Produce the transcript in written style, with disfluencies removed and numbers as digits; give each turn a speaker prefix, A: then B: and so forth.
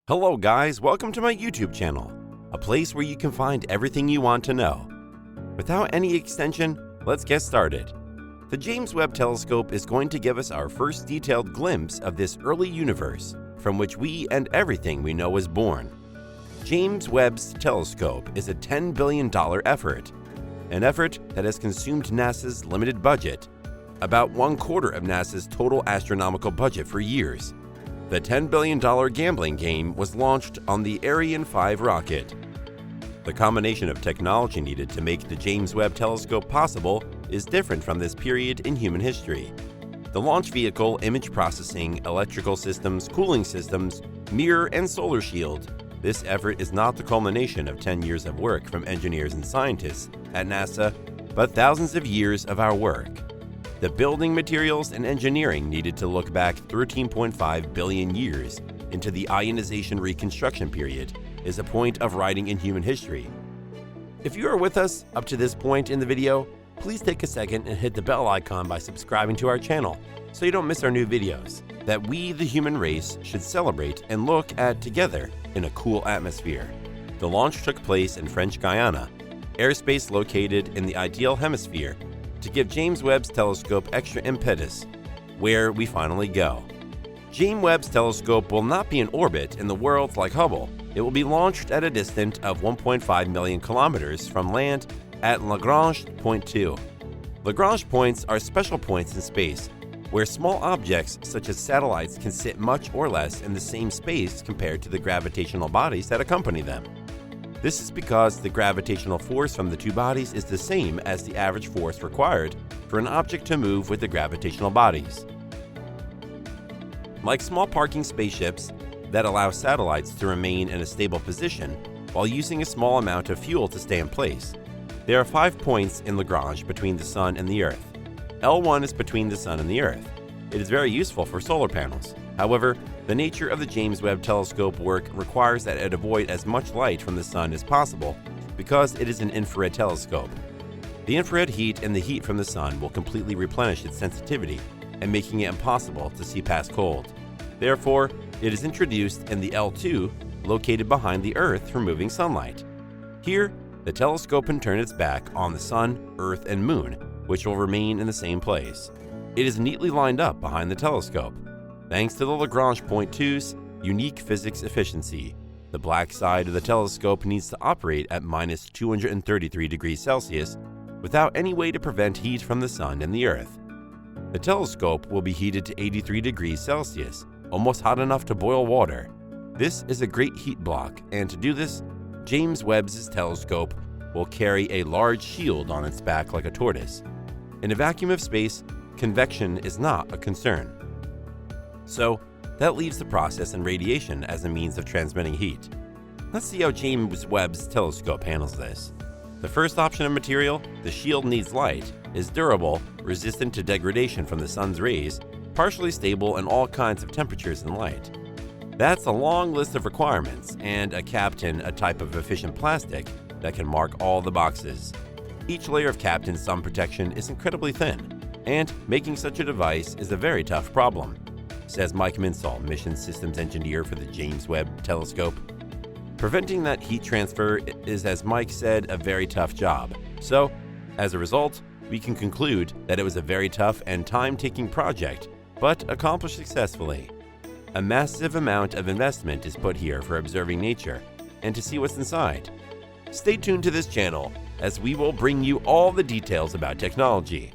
A: Hello guys, welcome to my YouTube channel, a place where you can find everything you want to know. Without any extension, let's get started. The James Webb Telescope is going to give us our first detailed glimpse of this early universe from which we and everything we know was born. James Webb's telescope is a $10 billion effort, an effort that has consumed NASA's limited budget, about 1/4 of NASA's total astronomical budget for years. The $10 billion gambling game was launched on the Ariane 5 rocket. The combination of technology needed to make the James Webb Telescope possible is different from this period in human history. The launch vehicle, image processing, electrical systems, cooling systems, mirror, and solar shield. This effort is not the culmination of 10 years of work from engineers and scientists at NASA, but thousands of years of our work. The building materials and engineering needed to look back 13.5 billion years into the ionization reconstruction period is a point of writing in human history. If you are with us up to this point in the video, please take a second and hit the bell icon by subscribing to our channel so you don't miss our new videos that we, the human race, should celebrate and look at together in a cool atmosphere. The launch took place in French Guiana, airspace located in the ideal hemisphere, to give James Webb's telescope extra impetus, where we finally go. James Webb's telescope will not be in orbit in the world like Hubble. It will be launched at a distance of 1.5 million kilometers from land at Lagrange Point 2. Lagrange points are special points in space, where small objects such as satellites can sit much or less in the same space compared to the gravitational bodies that accompany them. This is because the gravitational force from the two bodies is the same as the average force required for an object to move with the gravitational bodies. Like small parking spaceships that allow satellites to remain in a stable position while using a small amount of fuel to stay in place, there are 5 points in Lagrange between the Sun and the Earth. L1 is between the Sun and the Earth. It is very useful for solar panels. However, the nature of the James Webb Telescope work requires that it avoid as much light from the Sun as possible because it is an infrared telescope. The infrared heat and the heat from the Sun will completely replenish its sensitivity and making it impossible to see past cold. Therefore, it is introduced in the L2 located behind the Earth, removing sunlight. Here, the telescope can turn its back on the Sun, Earth, and Moon, which will remain in the same place. It is neatly lined up behind the telescope. Thanks to the Lagrange Point 2's unique physics efficiency, the black side of the telescope needs to operate at minus 233 degrees Celsius without any way to prevent heat from the Sun and the Earth. The telescope will be heated to 83 degrees Celsius, almost hot enough to boil water. This is a great heat block, and to do this, James Webb's telescope will carry a large shield on its back like a tortoise. In a vacuum of space, convection is not a concern. So, that leaves the process and radiation as a means of transmitting heat. Let's see how James Webb's telescope handles this. The first option of material, the shield needs light, is durable, resistant to degradation from the sun's rays, partially stable in all kinds of temperatures and light. That's a long list of requirements, and a Kapton, a type of efficient plastic that can mark all the boxes. Each layer of Kapton sun protection is incredibly thin, and making such a device is a very tough problem, says Mike Minsall, Mission Systems Engineer for the James Webb Telescope. Preventing that heat transfer is, as Mike said, a very tough job. So, as a result, we can conclude that it was a very tough and time-taking project, but accomplished successfully. A massive amount of investment is put here for observing nature and to see what's inside. Stay tuned to this channel as we will bring you all the details about technology.